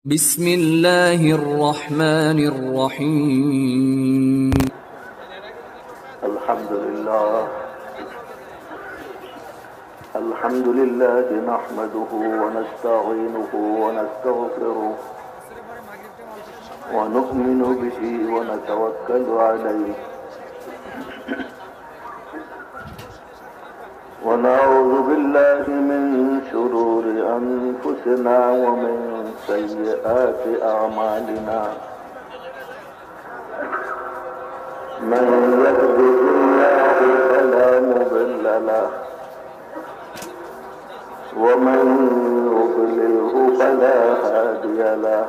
بسم الله الرحمن الرحيم. الحمد لله نحمده ونستعينه ونستغفره ونؤمن به ونتوكل عليه ونعوذ بالله من شرور أنفسنا ومن سيئات أعمالنا. من يهده الله فلا مضل له ومن يضلله فلا هادي له.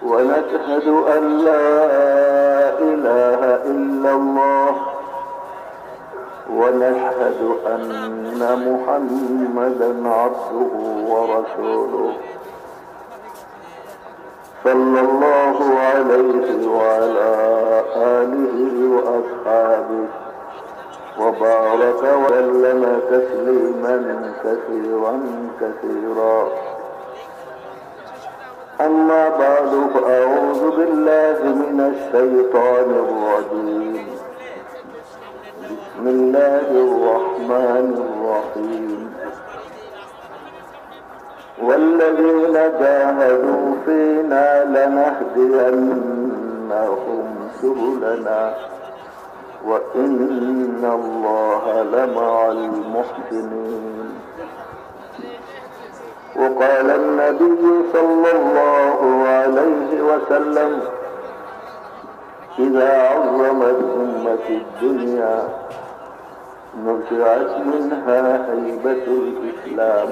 ونشهد أن لا إله إلا الله ونشهد أن محمدا عبده ورسوله صلى الله عليه وعلى آله وأصحابه وبارك وسلم تسليما كثيرا. أما بعد فأعوذ بالله من الشيطان الرجيم. بسم الله الرحمن الرحيم. والذين جاهدوا فينا لنهدينهم سبلنا وإن الله لمع المحسنين. وقال النبي صلى الله عليه وسلم: إذا عظمت أمة الدنيا نزعت منها هيبة الإسلام،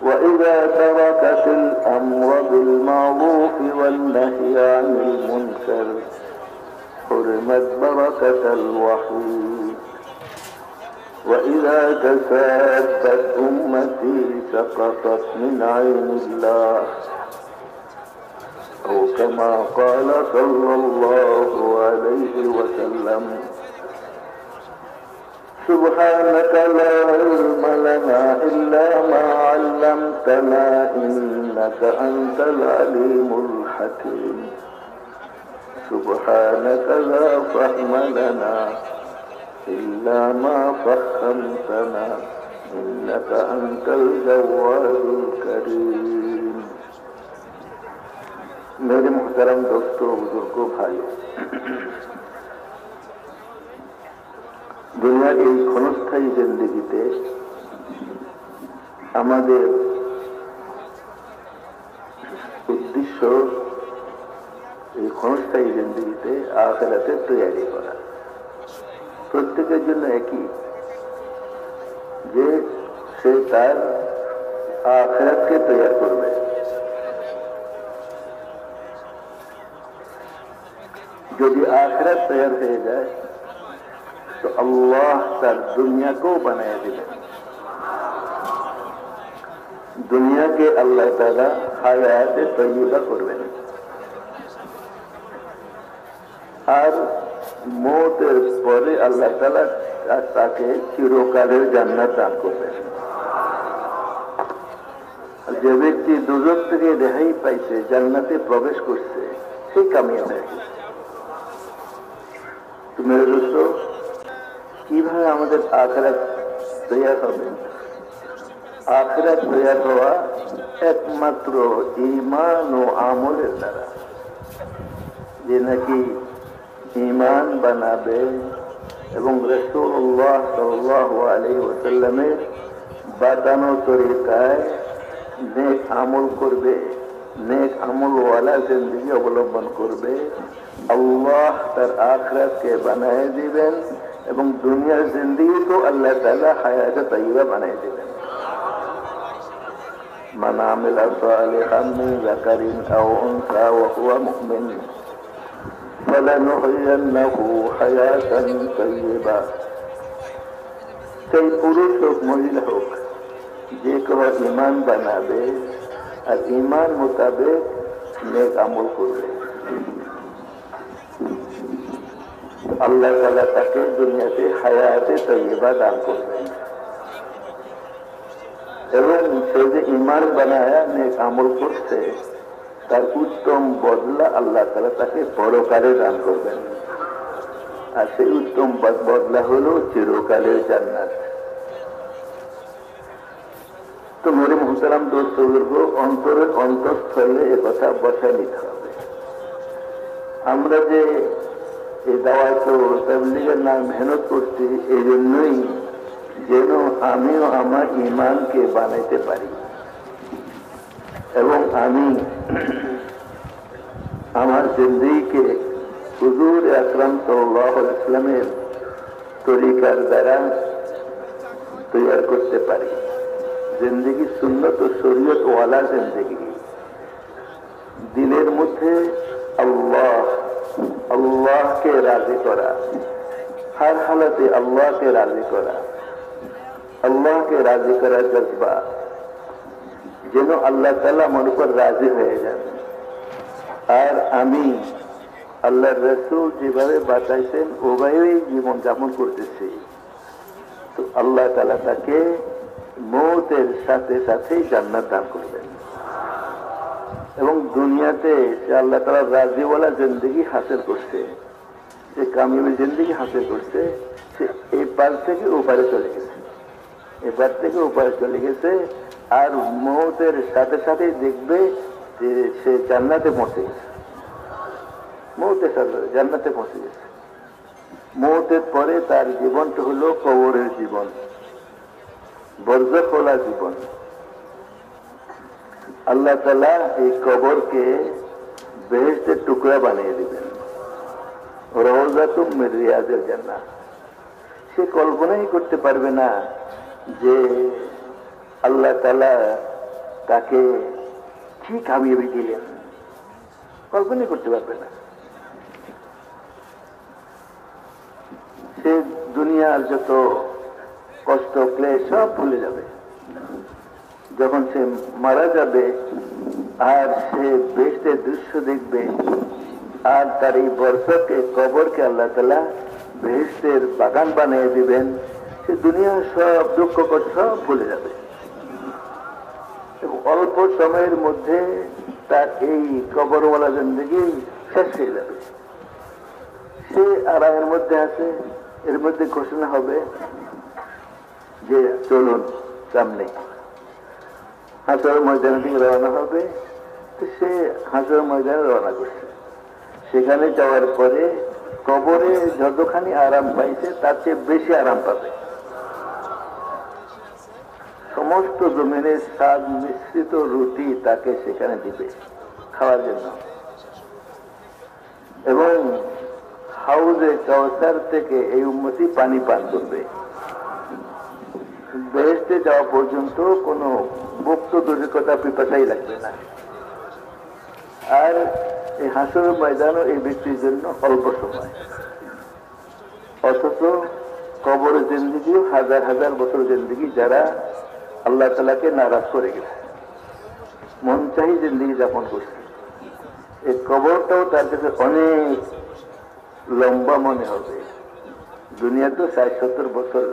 وإذا تركت الأمر بالمعروف والنهي عن المنكر حرمت بركة الوحي، وإذا تسابت أمتي سقطت من عين الله، أو كما قال صلى الله عليه وسلم. سبحانك لا علم لنا إلا ما علمتنا إنك أنت العليم الحكيم. سبحانك لا فهم لنا إلا ما فهمتنا إنك أنت الجواد الكريم. मेरे मुहतरम दोस्तों, बुजुर्गों, भाइयों, দুনিয়ার এই ক্ষণস্থায়ী জিন্দেগিতে আমাদের উদ্দেশ্য এই ক্ষণস্থায়ী জিন্দেগিতে আখিরাতের তৈরি করা। প্রত্যেকের জন্য একই, যে সে তার আখিরাতকে তৈরি করবে। যদি আখিরাত তৈরি হয়ে যায় তো আল্লাহ তার দুনিয়াকেও বানিয়ে দিবেন। দুনিয়াকে আল্লাহ তাআলা হায়াতে তৈয়বা করবেন, আর মওতের পরে আল্লাহ তাআলা তাকে চিরকালের জান্নাত দান করবেন। যে ব্যক্তি দুজক থেকে রেহাই পাইছে, জান্নাতে প্রবেশ করছে, সে কামিয়াব হয়ে গেছে। তুমি দোস্তো, কিভাবে আমাদের আখিরাত তৈরি হবে? আখিরাত তৈরি হওয়া একমাত্র ঈমান ও আমলের দ্বারা। যে নাকি ঈমান বানাবে এবং রাসূলুল্লাহ সাল্লাল্লাহু আলাইহি ওয়াসাল্লামের বাতানো তরিকায় নেক আমল করবে, নেক আমলওয়ালা জিন্দেগি অবলম্বন করবে, আল্লাহ তার আখিরাতকে বানিয়ে দিবেন এবং দুনিয়ার জিন্দেগিকে আল্লাহ তাআলা হায়াতে তাইয়্যিবা বানিয়ে দিবেন। মান আমিলা সালিহান মিন যাকারিন আও উনসা ওয়া হুয়া মুমিন ফালানুহয়িন্নাহু হায়াতান তাইয়্যিবা। সেই পুরুষ হোক মহিলা হোক, যে কেউ ঈমান বানাবে আর ঈমান মোতাবেক নেক আমল করবে, আল্লাহ তাআলা তাকে দুনিয়াতে হায়াতে তাইয়্যিবা দান করবেন। এবং সে যে ইমান বানায় নেক আমল করছে তার উত্তম বদলা আল্লাহ তাআলা তাকে পরকালে দান করবেন। আর সেই উত্তম বদলা হলো চিরকালের জান্নাত। তো নূরে মুহতারাম দোস্ত বুজুর্গ, অন্তরের অন্তঃস্থলে এ কথা বসায় নিতে হবে। আমরা যে এই দাওয়াত ও তাবলীগের নামে মেহনত করছি এই জন্যই যেন আমিও আমার ইমানকে বানাইতে পারি এবং আমি আমার জিন্দেগিকে হুজুর আকরাম সাল্লাল্লাহু আলাইহি ওয়াসাল্লামের তরিকার দ্বারা তৈরি করতে পারি। জিন্দেগি সুন্নত ও শরীয়ত ওয়ালা জিন্দেগি, দিলের মধ্যে আল্লাহকে রাজি করা, हर हालते अल्लाह के राजी करा, अल्लाह के राजी करा जज्बा যেন আল্লাহ তাআলা আমার উপর রাজি হয়ে যান। আর আমি আল্লাহর রাসূল যেভাবে বাতাইছেন ওভাবেই জীবন যাপন করতেছি, তো আল্লাহ তাআলা তাকে মৌতের সাথে সাথেই জান্নাত দান করবেন এবং দুনিয়াতে সে আল্লাহ তাআলা রাজিওয়ালা জিন্দেগি হাসিল করছে, যে কামিয়াবি জিন্দেগি হাসিল করছে, সে এই পার থেকে ওপারে চলে গেছে, এবার থেকে ওপারে চলে গেছে। আর মৌতের সাথে সাথে দেখবে যে সে জান্নাতে পৌঁছে গেছে, মৌতের সাথে জান্নাতে পৌঁছে গেছে। মৌতের পরে তার জীবনটা হলো কবরের জীবন, বরজখওয়ালা জীবন। আল্লাহ তাআলা এই কবরকে বেহেশতের টুকরা বানিয়ে দিবেন, রওজাতুম মিন রিয়াজিল জান্নাহ। সে কল্পনাই করতে পারবে না যে আল্লাহ তাআলা তাকে কি কামিয়াবি দিলেন, কল্পনাই করতে পারবে না। সে দুনিয়ার যত কষ্ট ক্লেশ সব ভুলে যাবে যখন সে মারা যাবে। আর সে বেহেশতের দৃশ্য দেখবে, আর তার এই বরজখকে কবরকে আল্লাহ তাআলা বেহেশতের বাগান বানিয়ে দিবেন। সে দুনিয়ার সব দুঃখ কষ্ট সব ভুলে যাবে এবং অল্প সময়ের মধ্যে তার এই কবরওয়ালা জিন্দেগি শেষ হয়ে যাবে। সে আরামের মধ্যে আছে, এর মধ্যে ঘোষণা হবে যে চলুন সামনে হাসর ময়দানে থেকে রওনা হবে। তো সে হাসর ময়দানে রওনা করছে। সেখানে যাওয়ার পরে কবরে যতখানি আরাম পাইছে তার চেয়ে বেশি আরাম পাবে। সমস্ত জমিনের স্বাদ মিশ্রিত রুটি তাকে সেখানে দিবে খাওয়ার জন্য এবং হাউজে কাউসার থেকে এই উম্মতি পানি পান করবে। বেহেশতে যাওয়া পর্যন্ত কোনো মুক্ত দুর্ভিক্ষতা পিপাসাই লাগবে না। আর এই হাসরের ময়দানও এই ব্যক্তির জন্য অল্প সময়, অথচ কবরের জিন্দেগিও হাজার হাজার বছর জিন্দেগি যারা আল্লাহ তাআলাকে নারাজ করে গেছে, মন চাহি জিন্দেগি যাপন করছে, এই কবরটাও তার কাছে অনেক লম্বা মনে হবে। দুনিয়া তো ৬০-৭০ বছর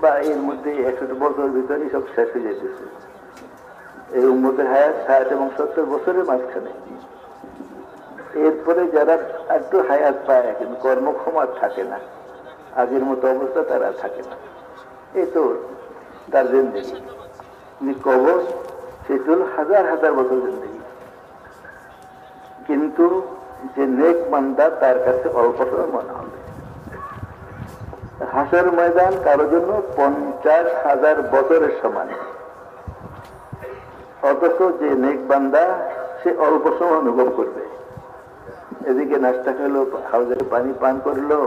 বা এর মধ্যে ৬১ বছর ভিতরে সব শেষ হয়ে যেতেছে। এই উম্মতের হায়াত ৬০ এবং ৭০ বছরের মাঝখানে। এরপরে যারা একটু হায়াত পায় কিন্তু কর্মক্ষম আর থাকে না, আগের মতো অবস্থা তারা থাকে না। এই তো তার জিন্দেগি। কবর সেটা হাজার হাজার বছর জিন্দেগি, কিন্তু যে নেক বান্দা তার কাছে অল্প সময় মনে হবে। হাসর ময়দান কারোর জন্য ৫০,০০০ বছরের সমান, অথচ যে নেক বান্দা সে অল্প সময় অনুভব করবে। এদিকে নাস্তা খেলো, হাউজের পানি পান করলো,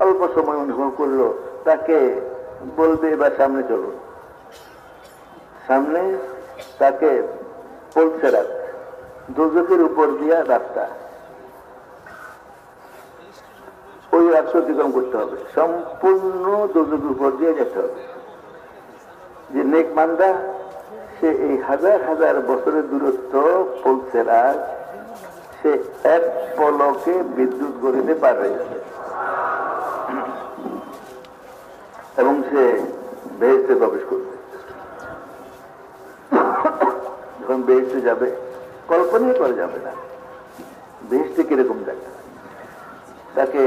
অল্প সময় অনুভব করলো, তাকে বলবে এবার সামনে চলুন। সামনে তাকে পৌঁছে রাখ দোজখের উপর দিয়া রাস্তা, ওই রাস্তা অতিক্রম করতে হবে, সম্পূর্ণ দোজখের উপর দিয়ে যেতে হবে। যে নেক বান্দা সে এই হাজার হাজার বছরের দূরত্ব পৌঁছে রাখ, সে এক পলকে বিদ্যুৎ গড়িতে পার হয়ে যাবে এবং সে বেহেশতে প্রবেশ করবে। যখন বেহেশতে যাবে কল্পনাই করা যাবে না বেহেশতে কিরকম জায়গা। তাকে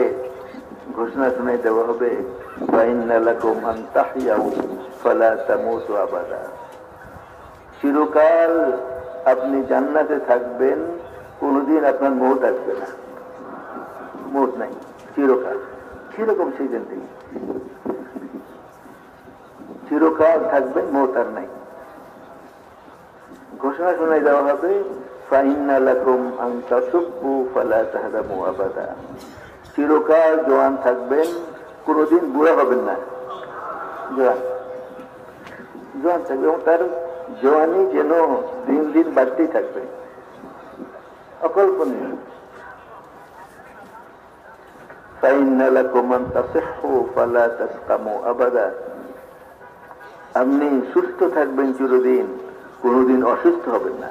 ঘোষণা শোনাই দেওয়া হবে ফাইন্না লাকুম আন তাহইয়াউ ফালা তামুতু আবাদা, চিরকাল আপনি জান্নাতে থাকবেন, কোনদিন আপনার মৌত আসবে না, মৌত নাই চিরকাল। কিরকম সেই জিন্দেগি, চিরকাল থাকবেন, মৌত আর নাই। ঘোষণা শোনাই দেওয়া হবে ফাইন্না লাকুম আন তাসুব্বু ফালা তাহরামু আবাদা, চিরকাল জওয়ান থাকবেন, কোনদিন বুড়া হবেন না, জওয়ান থাকবে এবং তার জওয়ানি যেন দিন দিন বাড়তেই থাকবে, অকল্পনীয়। ফাইন্না লাকুম আন তাসিহ্হু ফালা তাসকামু আবাদা, আপনি সুস্থ থাকবেন চিরদিন, কোনদিন অসুস্থ হবেন না,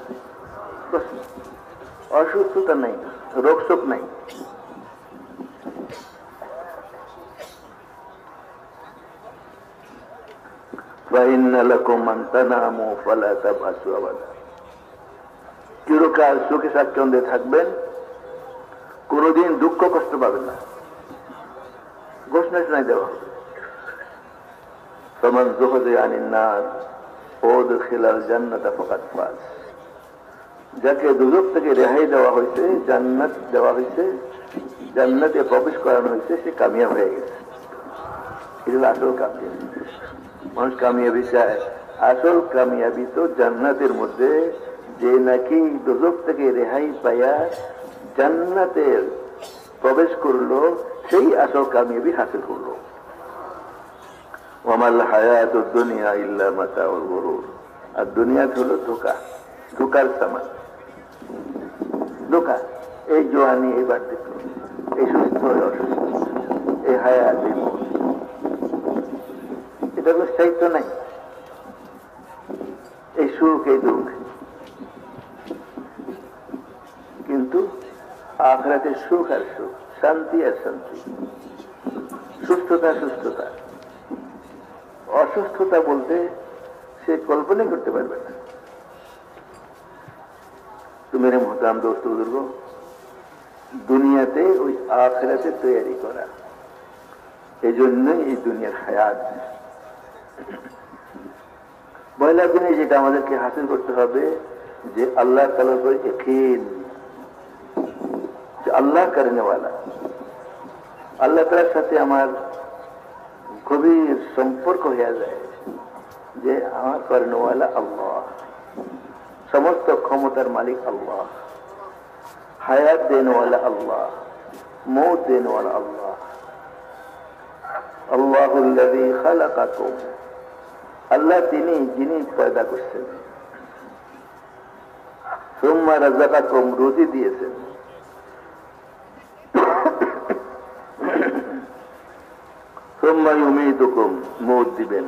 অসুস্থতা নাই, রোগ শোক নাই। চিরকাল সুখে স্বাচ্ছন্দ্যে থাকবেন, কোনদিন দুঃখ কষ্ট পাবেন না, ঘোষণা শোনাই দেওয়া হবে। ফামান যুহজিহা আনিন নার ওয়াদখিলাল জান্নাতা ফাকাদ ফাজ, যাকে দুজক থেকে রেহাই দেওয়া হয়েছে, জান্নাত দেওয়া হয়েছে, জান্নাতে প্রবেশ করানো হয়েছে, সে কামিয়াব হয়ে গেছে। এটা আসল কামিয়াবি। মানুষ কামিয়াবি চায়, আসল কামিয়াবি তো জান্নাতের মধ্যে, যে নাকি দুজক থেকে রেহাই পাইয়া জান্নাতের প্রবেশ করলো, সেই আসল কামিয়াবি হাসিল করলো। ওয়ামাল হায়াতুদ দুনিয়া ইল্লা মাতাউল গুরুর, আর দুনিয়া হলো ধোঁকা, ধোঁকার সামান, ধোঁকা। এই জওয়ানি, এই বার্ধক্য, এই সুস্থ, অসুস্থ, এই হায়াত, এই মৌত, এটা কোনো স্থায়িত্ব নাই। এই সুখ, এই দুঃখ, কিন্তু আখিরাতে সুখ আর সুখ, শান্তি আর শান্তি, সুস্থতা সুস্থতা। অসুস্থতা বলতে সে কল্পনাই করতে পারবে না। তো মেরে মোহতারাম দোস্ত বুজুর্গ, দুনিয়াতে ওই আখিরাতে তৈরি করা, এই জন্যই এই দুনিয়ার হায়াত। পয়লা দিনে যেটা আমাদেরকে হাসিল করতে হবে, যে আল্লাহ তাআলার উপর ইয়াকিন, যে আল্লাহ করেনেওয়ালা, আল্লাহ তাআলার সাথে আমার গভীর সম্পর্ক হয়ে যায়, যে আমার করেনেওয়ালা আল্লাহ, সমস্ত ক্ষমতার মালিক আল্লাহ, হায়াত দেনেওয়ালা আল্লাহ, মৌত দেনেওয়ালা আল্লাহ। আল্লাহুল্লাযী খালাকাকুম, আল্লাহ তিনি যিনি পয়দা করছেন, সুম্মা রাযাকাকুম, রুজি দিয়েছেন, সুম্মা ইউমীতুকুম, মৌত দিবেন,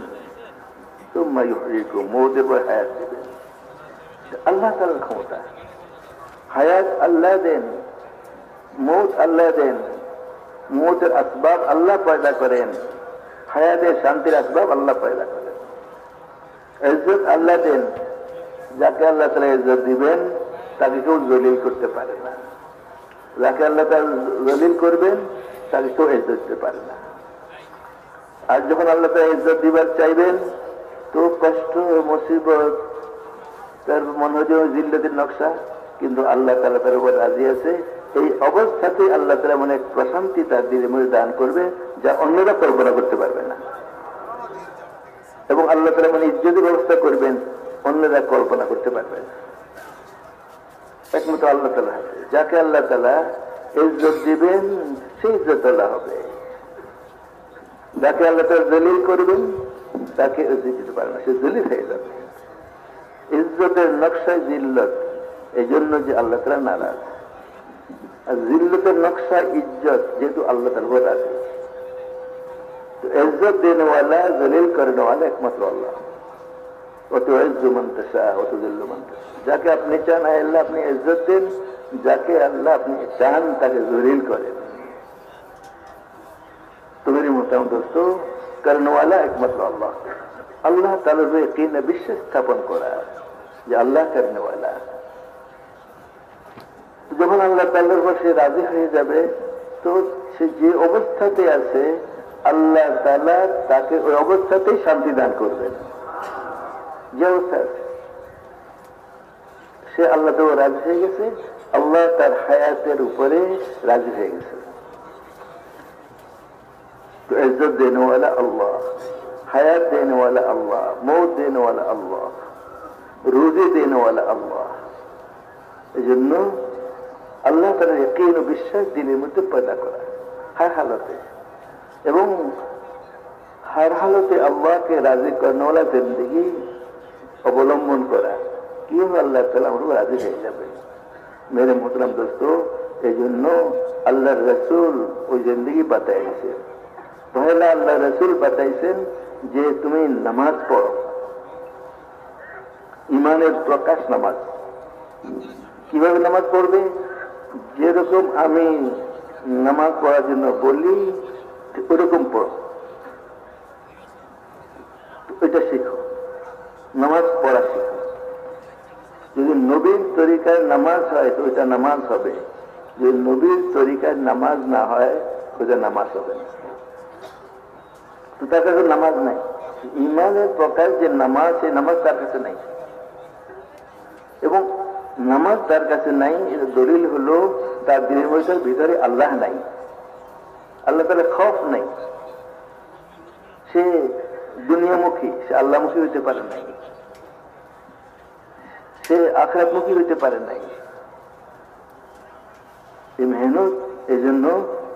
সুম্মা ইউহয়িকুম, মৌতের পর হায়াত দিবেন। আল্লাহ তাআলার ক্ষমতা, হায়াত আল্লাহ দেন, মৌত আল্লাহ দেন, মৌতের আসবাব আল্লাহ পয়দা করেন, হায়াতের শান্তির আসবাব আল্লাহ পয়দা করেন। ইজ্জত আল্লাহ দেন, যাকে আল্লাহ তাআলা ইজ্জত দিবেন তাকে কেউ জলিল করতে পারে না, যাকে আল্লাহ তাআলা জলিল করবেন তাকে কেউ ইজ্জত দিতে পারে না। আর যখন আল্লাহ তাআলা ইজ্জত দিবার চাইবেন, তো কষ্ট, মুসিবত, তার মনে হয় জিল্লাতের নকশা, কিন্তু আল্লাহ তাআলা তার উপর রাজি আছে। এই অবস্থাতে আল্লাহ তাআলা মনে প্রশান্তি তার দিলের মধ্যে দান করবে, যা অন্যরা কল্পনা করতে পারবে না। এবং আল্লাহ তাআলা মানে ইজ্জতের ব্যবস্থা করবেন, অন্যরা কল্পনা করতে পারবে না। একমাত্র আল্লাহ তাআলা হাতে, যাকে আল্লাহ তাআলা ইজ্জত দিবেন সেই ইজ্জত আল্লাহ হবে, যাকে আল্লাহ তাআলা জলিল করবেন তাকে ইজ্জত দিতে পারবে না, সে জলিল হয়ে যাবে। ইজ্জতের নকশায় জিল্লত, এই জন্য যে আল্লাহ তাআলা নারাজ। আর জিল্লতের নকশা ইজ্জত, যেহেতু আল্লাহ তাআলা উপর আছে। তো ইজ্জত দেনেওয়ালা, জলিল করেনেওয়ালা একমাত্র আল্লাহ। ওয়াতুইজ্জু মান তাশা ওয়া তুযিল্লু মান তাশা, যাকে আপনি চান আল্লাহ আপনি ইজ্জত দেন, যাকে আল্লাহ আপনি চান তাকে জলিল করেন। তো মেরে মোহতারাম দোস্ত, করেনেওয়ালা একমাত্র আল্লাহ। আল্লাহ তাআলার উপর ইয়াকিন, বিশ্বাস স্থাপন করা, যে আল্লাহ করনেওয়ালা। যখন আল্লাহ তাআলার উপর সে রাজি হয়ে যাবে, তো সে যে অবস্থাতে আছে আল্লাহ তাআলা তাকে ওই অবস্থাতেই শান্তি দান করবেন। যে অবস্থা আছে সে আল্লাহ তো রাজি হয়ে গেছে, আল্লাহ তার হায়াতের উপরে রাজি হয়ে গেছে। तो इज्जत देने वाला अल्लाह, हयात देने वाला अल्लाह, मौत देने वाला अल्लाह, রুজি দেনে ওয়ালা আল্লাহ। এই জন্য আল্লাহ তাআলা ইয়াকিন ও বিশ্বাস দিলের মধ্যে পয়দা করা হর হালতে, এবং হর হালতে আল্লাহকে রাজি করনে ওয়ালা জিন্দেগি অবলম্বন করা। কি আল্লাহ তাআলা আমরা রাজি হয়ে যাবে। মেরে মোহতরম দোস্তো, এই জন্য আল্লাহর রাসূল ওই জিন্দেগি বাতাইছে। পহেলা আল্লাহ রাসূল বাতাইছেন যে তুমি নামাজ পড়ো, ইমানের প্রকাশ নামাজ। কিভাবে নামাজ পড়বে? যেরকম আমি নামাজ পড়ার জন্য বলি ওরকম পড়ো, এটা শিখো, নামাজ পড়া শিখো। যদি নবীর তরিকার নামাজ হয় তো ওইটা নামাজ হবে, যদি নবীর তরিকার নামাজ না হয় ওইটা নামাজ হবে না। তো তার কাছে নামাজ নাই, ইমানের প্রকাশ যে নামাজ, সেই নামাজ তার কাছে নাই। এবং নামাজ তার কাছে নাই, এর দলিল হলো তার দিনের ভিতরে আল্লাহ নাই, আল্লাহ তাআলা খৌফ নাই, সে দুনিয়ামুখী, সে আল্লাহমুখী হইতে পারে নাই, সে আখিরাতমুখী হইতে পারে নাই। এই মেহনত এই জন্য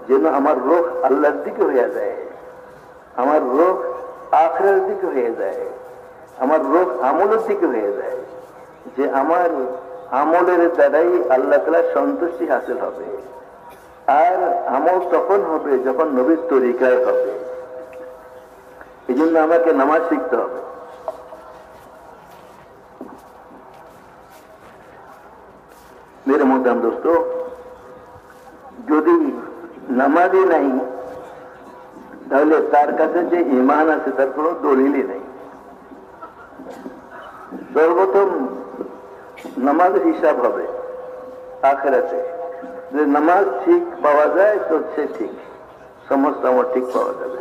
যেন আমার রোখ আল্লাহর দিকে হয়ে যায়, আমার রোখ আখিরাতের দিকে হয়ে যায়, আমার রোখ আমলের দিকে হয়ে যায়, যে আমার আমলের দ্বারাই আল্লাহ তাআলার সন্তুষ্টি হাসিল হবে। আর আমল তখন হবে যখন নবীর তরিকায় হবে। এই জন্য আমাকে নামাজ শিখতে হবে। মেরে মোহতারাম দোস্ত, যদি নামাজই নাই তাহলে তার কাছে যে ঈমান আছে তার কোনো দলিলই নেই। সর্বপ্রথম নামাজের হিসাব হবে আখিরাতে। যদি নামাজ ঠিক পাওয়া যায় তো সে ঠিক, সমস্ত আমল ঠিক পাওয়া যাবে।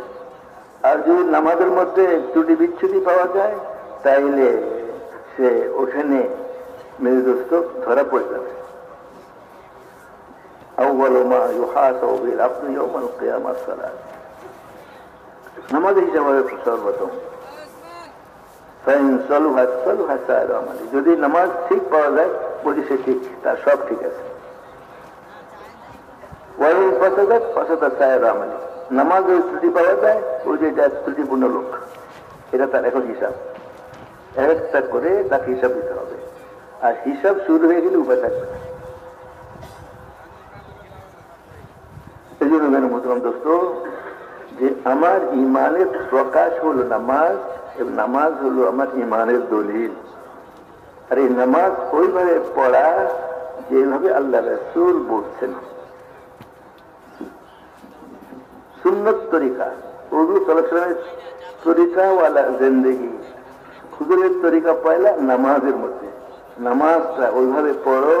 আর যদি নামাজের মধ্যে ত্রুটি বিচ্ছুটি পাওয়া যায় তাইলে সে ওখানে মেরে দোস্ত ধরা পড়ে যাবে। আউয়ালু মা ইউহাসাবু বিল আবদু ইয়াওমাল কিয়ামাহ সালাত। নামাজের হিসাব হবে সর্বপ্রথম। যদি নামাজ ঠিক পাওয়া যায় বলি সে ঠিক, তার সব ঠিক আছে। নামাজ যদি ত্রুটি পাওয়া যায় ওই যে ত্রুটিপূর্ণ লোক, এটা তার এখন হিসাব। একটা করে তাকে হিসাব দিতে হবে, আর হিসাব শুরু হয়ে গেলে উপায় থাকবে না। এই জন্য মেরে মোহতরম দোস্ত, যে আমার ইমানের প্রকাশ হলো নামাজ, এবং নামাজ হলো আমার ইমানের দলিল। আর এই নামাজ ওইভাবে পড়া যেভাবে আল্লাহ রাসূল বলছেন, সুন্নত তরিকা, হুজুর সাল্লাল্লাহু আলাইহি ওয়াসাল্লামের তরিকাওয়ালা জিন্দেগি, হুজুরের তরিকা পয়লা নামাজের মধ্যে। নামাজটা ওইভাবে পড়ো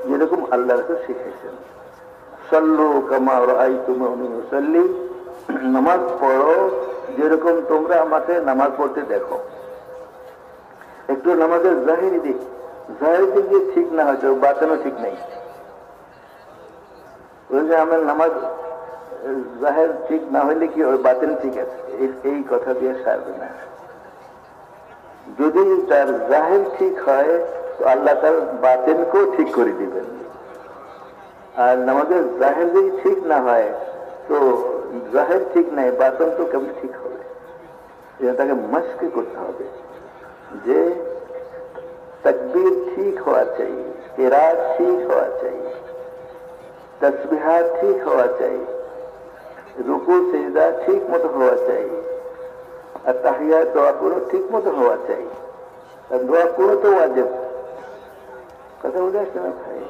যেরকম আল্লাহ রাসূল শিখেছেন। সাল্লু কামা রাআইতুমুনি উসাল্লি, নামাজ পড়ো যেরকম তোমরা আমাকে নামাজ পড়তে দেখো। একটু নামাজের জাহিরি দিক, জাহিরি দিক দিয়ে ঠিক না হয়তো বাতানো ঠিক নেই। ওই যে আমার নামাজ জাহের ঠিক না হইলে কি ওই বাতিল ঠিক আছে, এই কথা দিয়ে সারবে না। যদি তার জাহের ঠিক হয় তো আল্লাহ তার বাতিলকেও ঠিক করে দিবেন। আর নামাজের জাহের যদি ঠিক না হয় তো জাহের ঠিক নাই, বাতিল তো কেমন ঠিক হবে? তাকে মস্ক করতে হবে যে তাকবীর ঠিক হওয়া চাই, কিরাত ঠিক হওয়া চাই, তাসবিহাত ঠিক হওয়া চাই, রুকু সিজদা ঠিক মতো হওয়া চাই, আর তাহিয়াত দোয়া গুলো ঠিক মতো হওয়া চাই। আর দোয়া গুলো তো ওয়াজিব। কথা বুঝে আসছে না ভাই?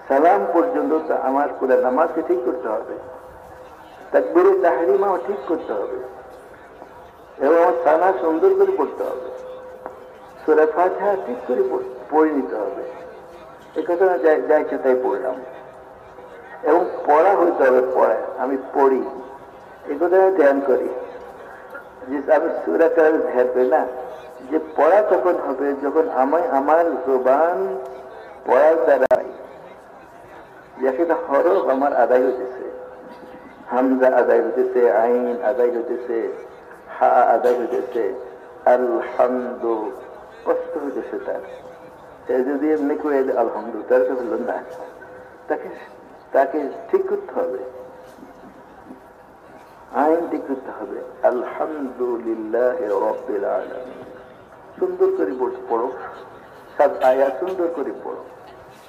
সালাম পর্যন্ত তো আমার পুরো নামাজকে ঠিক করতে হবে, তাকবীরে তাহরিমাও ঠিক করতে হবে, এবং আমার সানা সুন্দর করে পড়তে হবে, সূরা ফাতিহা ঠিক করে পড়ে নিতে হবে। এই কথা না যা ইচ্ছা তাই পড়লাম, এবং পড়া হইতে হবে। পড়া আমি পড়ি, এই কথা ধ্যান করি যে আমি সূরা কালামে ধ্যান করি না, যে পড়া তখন হবে যখন আমার জবান পড়ার দ্বারা একটা হরফ আমার আদায় হইতেছে, হামজা আদায় হইতেছে, আইন আদায় হইতেছে, হা আদায় হইতেছে, আলহামদু কষ্ট হইতেছে তার। যদি এমনি করে আলহামদু তার তো হলো না, তাকে ঠিক করতে হবে, আইন ঠিক করতে হবে। আলহামদুলিল্লাহ রাব্বিল আলামিন সুন্দর করে পড়ো, সব আয়াত সুন্দর করে পড়ো,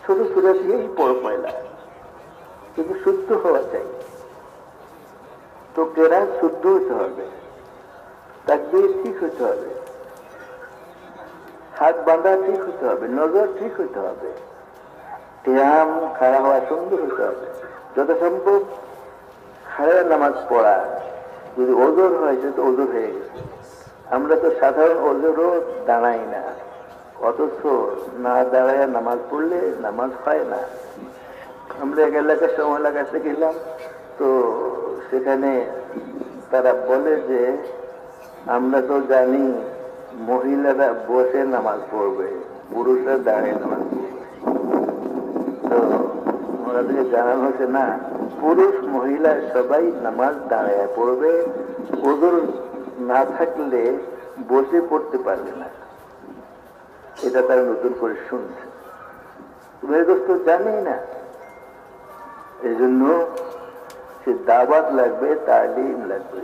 ছোট সূরা দিয়েই পড়ো পয়লা, কিন্তু শুদ্ধ হওয়া চাই। তো কেরাত শুদ্ধ হতে হবে, তাকবীর ঠিক হতে হবে, হাত বাঁধা ঠিক হতে হবে, নজর ঠিক হতে হবে, কিয়াম খাড়া হওয়া সুন্দর হতে হবে। যত সম্ভব খাড়া নামাজ পড়া, যদি ওজোর হয় সে তো ওজোর হয়ে গেছে। আমরা তো সাধারণ ওজোরও দাঁড়াই না, অথচ না দাঁড়ায় নামাজ পড়লে নামাজ হয় না। আমরা এক এলাকার সময় লাগাতে গেলাম, তো সেখানে তারা বলে যে আমরা তো জানি মহিলারা বসে নামাজ পড়বে, পুরুষরা দাঁড়িয়ে নামাজ পড়বে। তো ওনাদেরকে জানানো হচ্ছে না, পুরুষ মহিলা সবাই নামাজ দাঁড়ায় পড়বে, ওজোর না থাকলে বসে পড়তে পারবে না। এটা তারা নতুন করে শুনছে, মেরে দোস্ত জানি না। এই জন্য সে দাওয়াত লাগবে, তালিম লাগবে।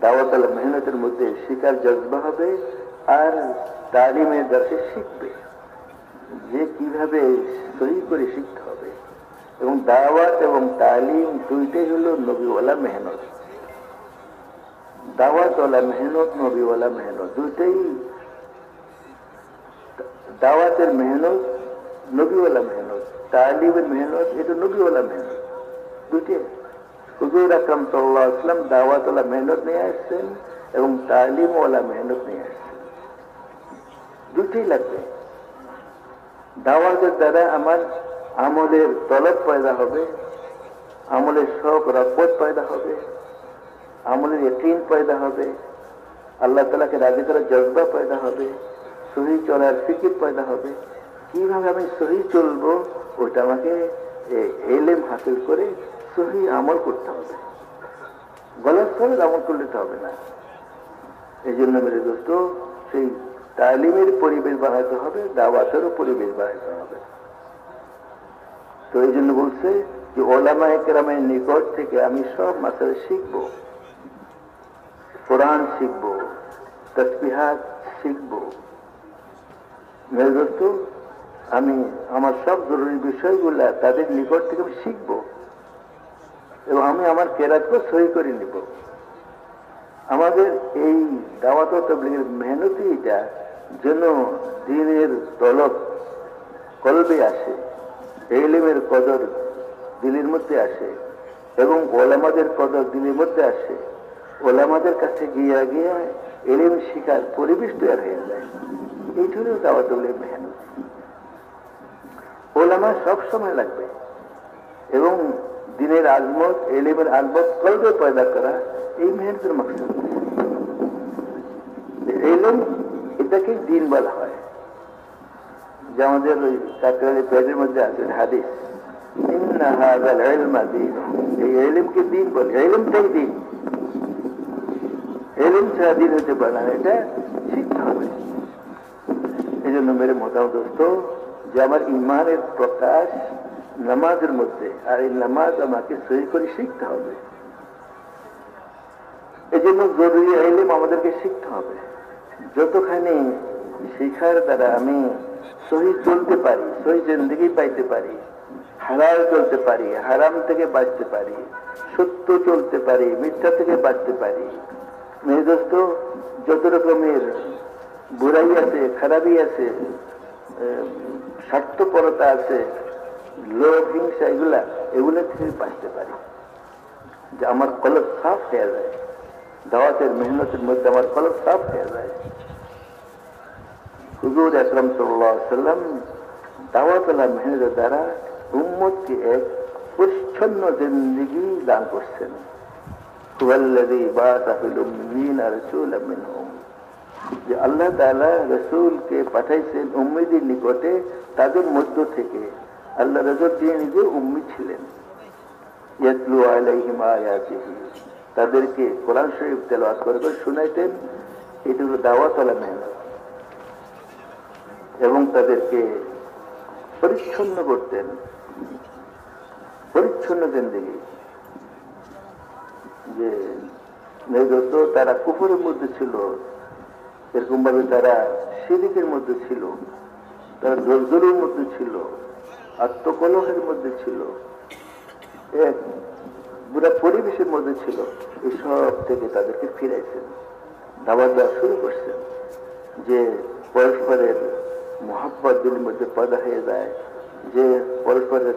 দাওয়াত আল মেহনতের মধ্যে শিকার জজবা হবে, আর তালিমের দ্বারা শিখবে যে কিভাবে সহি করে শিখতে হবে। এবং দাওয়াত এবং তালিম দুইটাই হলো নবীওয়ালা মেহনত। দাওয়াতওয়ালা মেহনত, নবীওয়ালা মেহনত দুইটাই। দাওয়াতের মেহনত নবীওয়ালা মেহনত, তালিমের মেহনত এটা নবীওয়ালা মেহনত, দুইটাই। হুজুর আকরাম সাল্লাল্লাহু আলাইহি ওয়াসাল্লাম দাওয়াতওয়ালা মেহনত নিয়ে আসছেন এবং তালিমওয়ালা মেহনত নিয়ে আসছেন, দুইটাই লাগবে। দাওয়াতের দ্বারা আমার আমলের তলব পয়দা হবে, আমলের শখ রব্বত পয়দা হবে, আমলের ইয়াকিন পয়দা হবে, আল্লাহ তাআলাকে রাজি করার জজবা পয়দা হবে, সহি চলার ফিকির পয়দা হবে। কিভাবে আমি সহি চলবো ওটা আমাকে ইলম হাসিল করে সহি আমল করতে হবে, গলত সহিত আমল করলে তো হবে না। এই জন্য মেরে দোস্ত সেই তালিমের পরিবেশ বানাতে হবে, দাওয়াতেরও পরিবেশ বানাতে হবে। তো এই জন্য বলছে যে ওলামায়ে কেরামের নিকট থেকে আমি সব মাসালা শিখবো, কোরআন শিখবো, তাসবিহাত শিখবো। মেরে দোস্ত আমি আমার সব জরুরি বিষয়গুলা তাদের নিকট থেকে আমি শিখবো, এবং আমি আমার কেরাতকে সহি করে নিব। আমাদের এই দাওয়াত ও তাবলীগের মেহনতি এটা যেন দ্বীনের তলব কলবে আসে, ইলমের কদর দিলের মধ্যে আসে, এবং ওলামাদের কদর দিলের মধ্যে আসে। ওলামাদের কাছে গিয়া গিয়া ইলম শিখার পরিবেশ তৈরি হয়ে যায়। এইটুকু দাওয়াত তাবলীগের মেহনত। ওলামা সব সময় লাগবে, এবং দিনের আজমত, ইলমের আজমত কলবে পয়দা করা এই মেহনতের মাকসাদ। ইলম এটাকে দিন বলা হয়, যে আমাদের ওই কাকরালের পেটের মধ্যে আছে হাদিস, ইন্না হাযাল ইলমা দীন, এই ইলমকে দিন বলে। ইলমটাই দিন, ইলম ছাড়া দিন হতে পারে না, এটা শিখতে হবে। এই জন্য মেরে মোহতারাম দোস্ত, যে আমার ইমানের প্রকাশ নামাজের মধ্যে, আর এই নামাজ আমাকে সহি করে শিখতে হবে। এই জন্য জরুরি ইলম আমাদেরকে শিখতে হবে। যতখানি শিখার দ্বারা আমি সহি চলতে পারি, সহি জিন্দেগি পাইতে পারি, হালাল চলতে পারি, হারাম থেকে বাঁচতে পারি, সত্য চলতে পারি, মিথ্যা থেকে বাঁচতে পারি। মেয়ে দোস্ত যত রকমের বুড়াই আছে, খারাপই আছে, স্বার্থপরতা আছে, লোভ, হিংসা, এগুলা থেকে বাঁচতে পারি, যে আমার কলব সাফ হয়ে যায়। দাওয়াতের মেহনতের মধ্যে আমার কলব সাফ হয়ে যায়। হুজুর আকরাম সাল্লাল্লাহু আলাইহি ওয়াসাল্লাম দাওয়াত আল মেহনতের দ্বারা উম্মতকে এক পরিচ্ছন্ন জিন্দেগি দান করছেন। হুয়াল্লাযী বাআসা ফিল উম্মিয়িনা রাসূলাম মিনহুম, যে আল্লাহ তাআলা রাসূলকে পাঠাইছেন উম্মীদের নিকটে তাদের মধ্য থেকে। আল্লাহ রাসূল তিনি নিজে উম্মি ছিলেন। ইয়াতলু আলাইহিম আয়াতিহি, তাদেরকে কোরআন শরীফ তেলাওয়াত করে করে শুনাইতেন। এটি হলো দাওয়াত আল মেহনত। এবং তাদেরকে পরিচ্ছন্ন করতেন, পরিচ্ছন্ন জিন্দেগি। যে যত তারা কুফরের মধ্যে ছিল, এরকম ভাবে তারা শিরকের মধ্যে ছিল, তারা জলজলের মধ্যে ছিল, আত্মকলহের মধ্যে ছিল, এক পুরা পরিবেশের মধ্যে ছিল। এসব থেকে তাদেরকে ফিরাইছেন, দাওয়াত দেওয়া শুরু করছেন। যে পরস্পরের মোহাব্বত দিলের মধ্যে পয়দা হয়ে যায়, যে পরস্পরের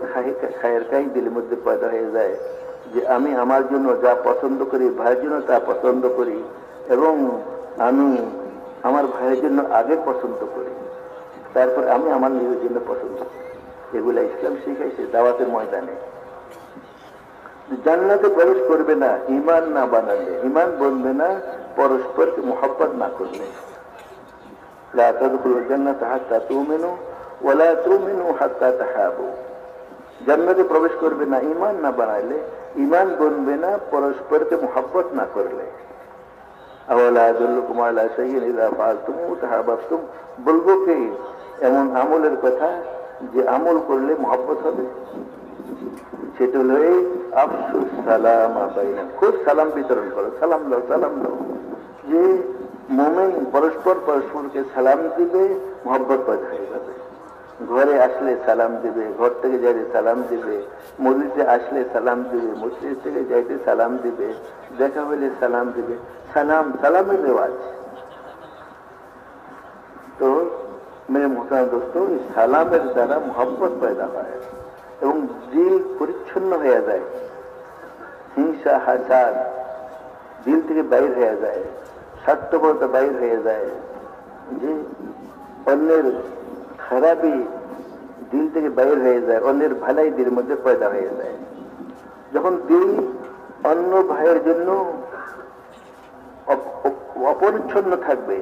খায়ের কাই দিলের মধ্যে পয়দা হয়ে যায়, যে আমি আমার জন্য যা পছন্দ করি ভাইয়ের জন্য তা পছন্দ করি, এবং আমি আমার ভাইয়ের জন্য আগে পছন্দ করি, তারপর আমি আমার নিজের জন্য পছন্দ করি। এগুলা ইসলাম শিখাইছে দাওয়াতের ময়দানে। জান্নাতে প্রবেশ করবে না ঈমান না বানালে, ঈমান বনবে না পরস্পরকে মোহাব্বত না করলে। লা তাদখুলুল জান্নাতা হাত্তা তুমিনু ওয়া লা তুমিনু হাত্তা তাহাবু, জান্নাতে প্রবেশ করবে না ঈমান না বানাইলে, ঈমান বনবে না পরস্পরকে মোহাব্বত না করলে। আওয়ালা আদুল্লুকুম আলা শাইইন ইযা ফাআলতুমু তাহাবাবতুম, বলবো কি এমন আমলের কথা যে আমল করলে মোহাব্বত হবে? সেটা হলো এই আফসুস সালাম বাইনা, খুব সালাম বিতরণ করো, সালাম দাও, সালাম দাও। যে মুমিন পরস্পর পরস্পরকে সালাম দিবে, মোহাব্বত পয়দা হয়ে যাবে। ঘরে আসলে সালাম দিবে, ঘর থেকে যাইতে সালাম দিবে, মসজিদে আসলে সালাম দিবে, মসজিদ থেকে যাইতে সালাম দিবে, দেখা হলে সালাম দিবে। সালাম সালামের রেওয়াজ। তো মেরে মোহতারাম দোস্ত, সালামের দ্বারা মোহাব্বত পয়দা হয় এবং দিল পরিচ্ছন্ন হয়ে যায়, হিংসা হাসাদ দিল থেকে বাইর হয়ে যায়, স্বার্থপরতা বাইর হয়ে যায়, যে অন্যের খারাপই দিল থেকে বাইর হয়ে যায়, অন্যের ভালাই দিলের মধ্যে পয়দা হয়ে যায়। যখন দিল অন্য ভাইয়ের জন্য অপরিচ্ছন্ন থাকবে,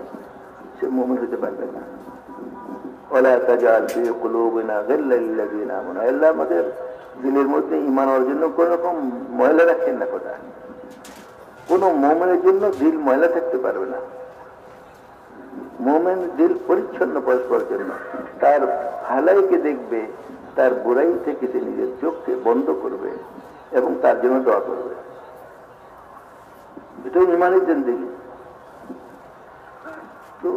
সে মুমিন হতে পারবে না। ওয়ালা তাজাল ফি কুলুবিনা গিল্লাল লিল্লাযিনা আমানু, আল্লাহ আমাদের দিলের মধ্যে ঈমান অর্জন কোন রকম ময়লা রাখেন না। কথা কোন মুমিনের জন্য দিল ময়লা থাকতে পারবে না। মুমিন দিল পরিচ্ছন্ন পরস্পরের জন্য, তার ভালাইকে দেখবে, তার বুরাই থেকে সে নিজের চোখকে বন্ধ করবে এবং তার জন্য দোয়া করবে। এটাই ঈমানের জিন্দেগি। তো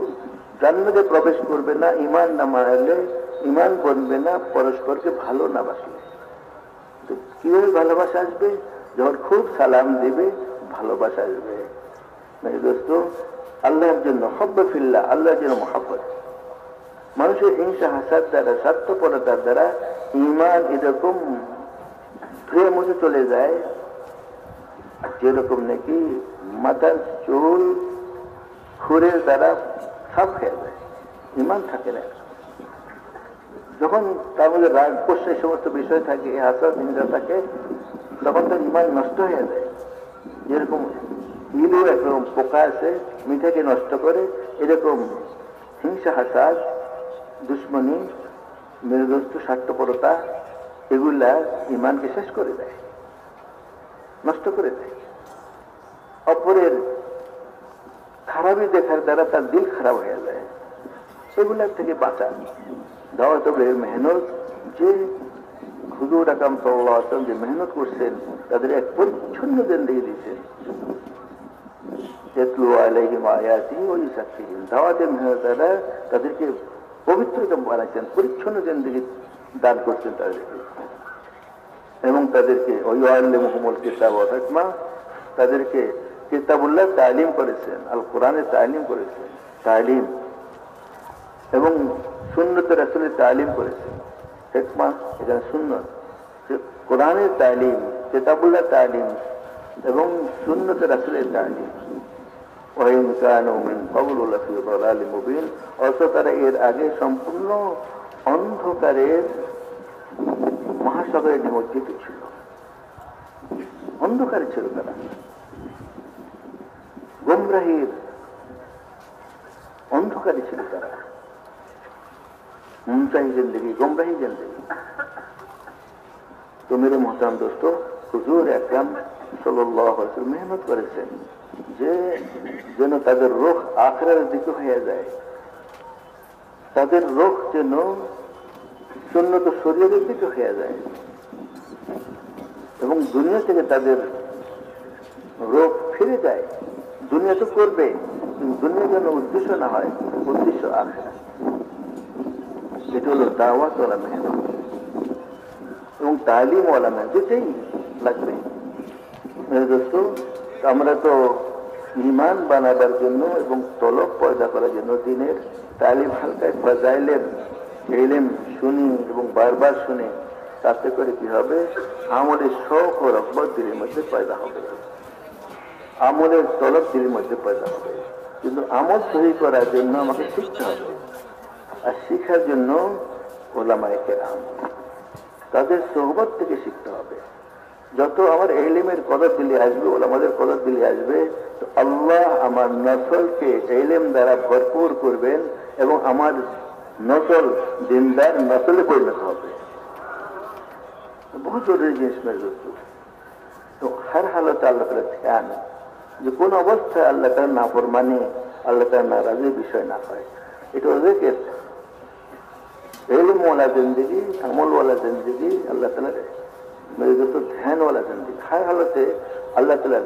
জান্নাতে প্রবেশ করবে না ঈমান না মানলে, ঈমান বনবে না পরস্পরকে ভালো না বাসলে। তো কিভাবে ভালোবাসা আসবে? যখন খুব সালাম দিবে, ভালোবাসা আসবে। দোস্ত, আল্লাহর জন্য হব্বে ফিল্লাহ, আল্লাহর জন্য মোহাব্বত। মানুষের হিংসা হাসাদ দ্বারা, স্বার্থপরতার দ্বারা ঈমান এরকম ধুয়ে মুছে চলে যায়, যেরকম নাকি মাথার চুল খুরের দ্বারা সাফ হয়ে যায়, ঈমান থাকে না। যখন তার মধ্যে রাগ পোষের সমস্ত বিষয় থাকে, হাসাদ হিংসা থাকে, তখন তার ঈমান নষ্ট হয়ে যায়। যেরকম ইলু একরকম পোকা আছে, মিঠাকে নষ্ট করে, এরকম হিংসা হাসাদ, দুশ্মনী, মেরুদস্ত, স্বার্থপরতা, এগুলা ঈমানকে শেষ করে দেয়, নষ্ট করে দেয়। অপরের খারাপই দেখার দ্বারা তার দিল খারাপ হয়ে যায়। সেগুলার থেকে বাঁচা দাওয়াত মেহনত। যে হুজুর আকরাম সাল্লাল্লাহু আলাইহি ওয়াসাল্লাম যে মেহনত করছেন, তাদের এক পরিচ্ছন্ন জিন্দেগি দিয়েছেন। ইয়াতলু আলাইহিম আয়াতিহি ওয়া ইউযাক্কিহিম, দাওয়াতের মেহনত দ্বারা তাদেরকে পবিত্রতা বানাইছেন, পরিচ্ছন্ন জিন্দেগি দান করছেন তাদেরকে। এবং তাদেরকে ওয়ায়ুআল্লিমুহুমুল কিতাব ওয়াল হিকমা, তাদেরকে কিতাবুল্লাহ তালিম করেছেন, আল কোরআনের তালিম করেছেন, তালিম এবং সুন্নত রাসূলের তালিম করেছেন। হিকমা এখানে সুন্নত, কোরআনের তালিম, কিতাবুল্লাহ তালিম এবং সুন্নত রাসূলের তালিম। ওয়াইন কানু মিন ক্বাবলু লাফি যালালিম মুবিন। অথচ তারা এর আগে সম্পূর্ণ অন্ধকারের মহাসাগরে নিমজ্জিত ছিল, অন্ধকারে ছিল তারা, গোমরাহির অন্ধকারে ছিল তারা, মুমতাহি জিন্দগি, গোমরাহি জিন্দগি। তো মেরে মোহতারাম দোস্ত, হুজুর আকরাম সাল্লাল্লাহু আলাইহি ওয়াসাল্লাম মেহনত করেছেন যে যেন তাদের রুখ আখিরাতের দিকে হয়ে যায়, তাদের রুখ যেন সুন্নত শরীয়তের দিকে হয়ে যায় এবং দুনিয়া থেকে তাদের রোগ ফিরে যায়। দুনিয়া তো করবে, দুনিয়া যেন উদ্দেশ্য না হয়, উদ্দেশ্য আখিরাত। এটা হলো দাওয়াত ওয়ালা মেহনত এবং তালিম ওয়ালা মেহনত, দুটাই লাগবে। মেরে দোস্ত, আমরা তো ঈমান বানাবার জন্য এবং তলব পয়দা করার জন্য দিনের তালিম হালকায় ফাজাইলের ইলম শুনি এবং বারবার শুনে, তাতে করে কি হবে, আমলের শৌক ও রগবত দিলের মধ্যে পয়দা হবে, আমলের তলব দিলের মধ্যে পয়দা হবে। কিন্তু আমল সহি করার জন্য আমাকে শিখতে হবে, আর শিখার জন্য ওলামায়ে কেরাম তাদের সোহবত থেকে শিখতে হবে। যত আমার ইলমের কদর দিলে আসবে, ওলামাদের কদর দিলে আসবে, তো আল্লাহ আমার নসলকে ইলম দ্বারা ভরপুর করবেন এবং আমার নসল দিনদার নসলে পরিণত হবে। বহু জরুরি জিনিস মেরে দোস্ত। তো হর হালতে আল্লাহ তাআলার ধ্যান, যে কোন অবস্থায় আল্লাহ তাআলার নাফরমানি, আল্লাহ তাআলার নারাজির বিষয় না হয়। এটা ওদেরকে ইলমওয়ালা জিন্দগি, আমলওয়ালা জিন্দগি, আল্লাহ তাআলার মেরে দোস্ত ধ্যানওয়ালা জিন্দগি। হর হালতে আল্লাহ তাআলার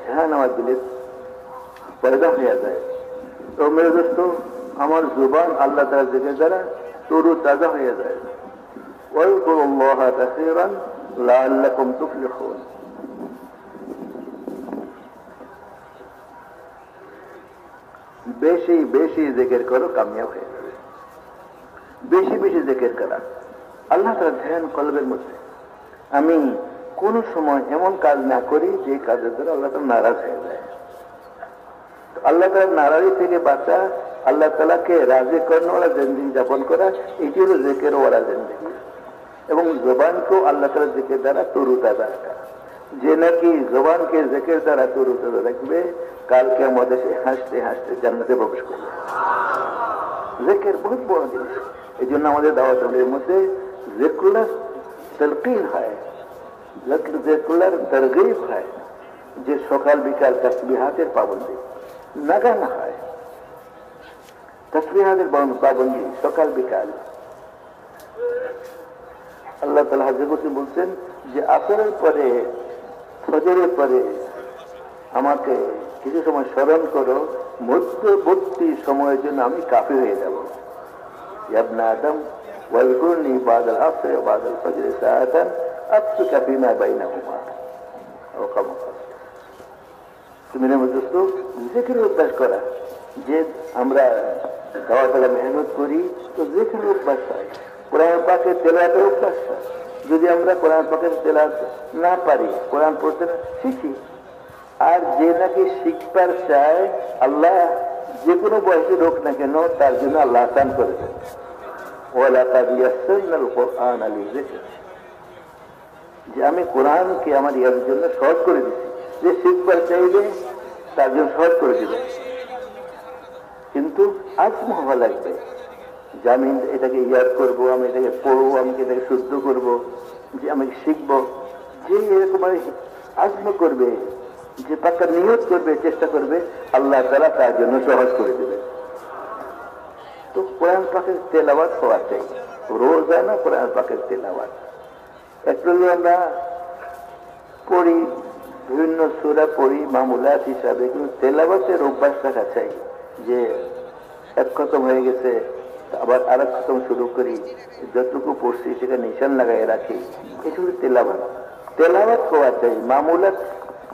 ধ্যান আমার দিলে পয়দা হয়ে যায়। তো মেরে দোস্ত, আমার জুবান আল্লাহ তাআলার জিকির দ্বারা তরু তাজা হয়ে যায়। ওয়াজকুরুল্লাহা কাসীরান লাআল্লাকুম তুফলিহুন। বেশি বেশি জিকির করো, কামিয়াব হয়ে যাবে। বেশি বেশি জিকির করা, আল্লাহ তাআলার ধ্যান কলবের মধ্যে। আমি কোন সময় এমন কাজ না করি যে কাজের দ্বারা আল্লাহ তাআলা নারাজ হয়ে যায়। আল্লাহ তাআলার নারাজি থেকে বাঁচা, আল্লাহ তাআলাকে রাজি করানোওয়ালা জিন্দেগি যাপন করা, এটি হলো জিকির ওয়ালা জিন্দেগি। এবং জবানকেও আল্লাহ তাআলার জিকির দ্বারা তরুতাজা রাখা। যে নাকি জবানকে জিকির দ্বারা তরুতাজা রাখবে, কালকে আমাদের সে হাসতে হাসতে জান্নাতে প্রবেশ করবে। জিকির বহুত বড় জিনিস। এই জন্য আমাদের দাওয়াতের মধ্যে জিকিরুল্লাহ তালকিন হয়, জিকিরুল্লাহর তারগীব হয়, যে সকাল বিকাল তাসবিহাতের পাবন্দি নাগা না হয়। তাসবিহাতের পাবন্দি সকাল বিকাল। আল্লাহ তাআলা হযরত বলছেন যে আসরের পরে, ফজরের পরে আমাকে কিছু সময় স্মরণ করো, মধ্যবর্তী সময়ের জন্য আমি কাফির হয়ে যাব। ইয়া ইবনে আদম ওয়াজকুরনি বাদাল আসর ওয়া বাদাল ফজর সাআতান আতফিকা ফিমা বাইনাহুমা। ও কামা তুমি দোস্ত, জিকিরের অভ্যাস করা, যে আমরা দাওয়াতে মেহনত করি তো জিকিরের অভ্যাস হয়, কোরআন পাকের তেলাওয়াতের অভ্যাস হয়। যদি আমরা কোরআন পাকের তেলাওয়াত না পারি, কোরআন পড়তে শিখি। আর যে নাকি শিখবার চায়, আল্লাহ যে কোনো বয়সে হোক না কেন, তার জন্য আল্লাহ আসান করে দেন। ওয়ালাকাদ ইয়াসসারনাল কুরআনা লিযিকর, যে আমি কোরআনকে আমার ইয়ার জন্য সহজ করে দিচ্ছি। যে শিখবার চাইবে তার জন্য সহজ করে দিবে, কিন্তু আজম হওয়া লাগবে যে আমি এটাকে ইয়াদ করবো, আমি এটাকে পড়বো, আমি এটাকে শুদ্ধ করবো, যে আমি শিখবো। যে এরকম আজম করবে, যে পাক্কা নিয়ত করবে, চেষ্টা করবে, আল্লাহ তাআলা তার জন্য সহজ করে দেবে। তো কোরআন পাকের তেলাওয়াত হওয়া চাই, রোজানা কোরআন পাকের তেলাওয়াত। একটু আমরা পড়ি, বিভিন্ন সূরা পড়ি মামুলাত হিসাবে, কিন্তু তেলাওয়াতের অভ্যাস রাখা চাই। যে এক খতম হয়ে গেছে, আবার আরেক খতম শুরু করি, যতটুকু পড়ছি সেটা নিশান লাগাই রাখি, এটুকু তেলাওয়াত। তেলাওয়াত হওয়া চাই। মামুলাত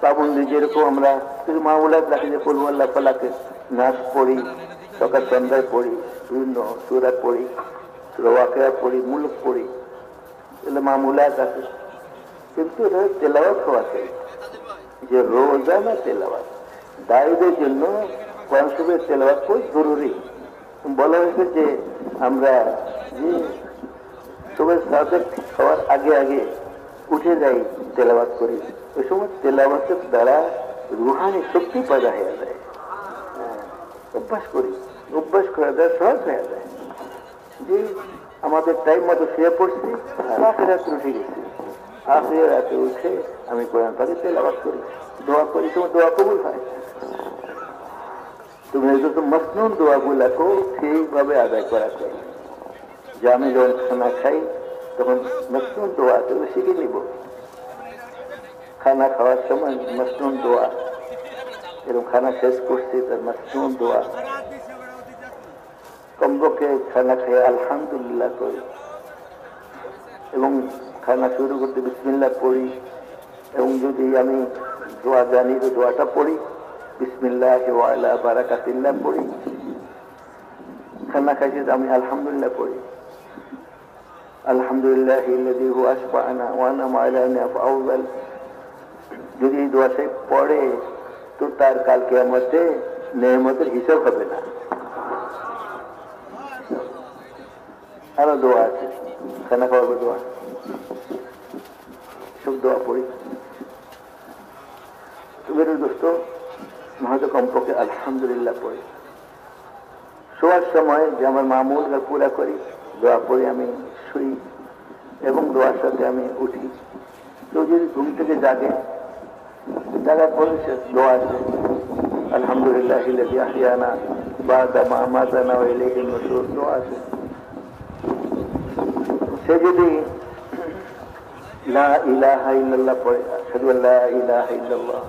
পাবন্দি, যেরকম আমরা কিছু মামুলাত রাখি, যে কুল হুয়াল্লাহু ফালাকে নাস পড়ি, সকাল সন্ধ্যায় পড়ি, বিভিন্ন সূরা পড়ি, সূরা ওয়াকিয়া পড়ি, মুলক পড়ি, এগুলো মামুলাত আছে। কিন্তু এটা তেলাওয়াত হওয়া চাই, যে রোজানা তেলাওয়াত। দায়ীদের জন্য কোরআন শরীফের তেলাওয়াত খুব জরুরি। বলা হয়েছে যে আমরা যে সুবহ সাদেক খাওয়ার আগে আগে উঠে যাই, তেলাওয়াত করি, ওই সময় তেলাওয়াতের দ্বারা রুহানি শক্তি পয়দা হয়ে যায়। অভ্যাস করি, অভ্যাস করা যায়, সহজ হয়ে যায় যে আমাদের টাইম মতো শুয়ে পড়ছি, রাতে রাত্রে উঠে গেছি, আখের রাতে উঠে আমি কোরআন পাকে তেলাওয়াত করি, দোয়া করি, তোমার দোয়া কবুল হয়। তুমি যত মসনুন দোয়াগুলাকে ঠিকভাবে আদায় করা চাই। যে আমি যখন খানা খাই তখন মসনুন দোয়া তুমি শিখে নিব। খানা খাওয়ার সময় মসনুন দোয়া, এরকম খানা শেষ করছি তার মসনুন দোয়া, কমপক্ষে খানা খেয়ে আলহামদুলিল্লাহ করি এবং খানা শুরু করতে বিসমিল্লাহ পড়ি, এবং যদি আমি দোয়া জানি তো দোয়াটা পড়ি, বিসমিল্লাহ ওয়া আলা বারাকাতিল্লাহ পড়ি। খানা খাইছি আমি আলহামদুলিল্লাহ পড়ি, আলহামদুলিল্লাহিল্লাযী হুয়া আশবা'না ওয়া আনআমা আলাইনা ফাআউযাল। যদি এই দোয়া সে পড়ে তো তার কাল কিয়ামতে নেয়ামতের হিসাব হবে না। আরো দোয়া আছে, খানা খাওয়ার দোয়া, সব দোয়া পড়ি। মেরে দোস্ত, হয়তো কমপক্ষে আলহামদুলিল্লাহ পড়ি। শোয়ার সময় যে আমার মামুল পুরা করি, দোয়া পড়ি আমি শুই এবং দোয়ার সাথে আমি উঠি। কেউ যদি ঘুম থেকে জাগে, জাগার পরে সে দোয়া আছে, আলহামদুলিল্লাহিল্লাযী আহইয়ানা বা'দা মা আমাতানা ওয়া ইলাইহিন নুশুর, দোয়া আছে। সে যদি লা ইলাহা ইল্লাল্লাহ পড়ে, আশহাদু আল্লা ইলাহা ইল্লাল্লাহ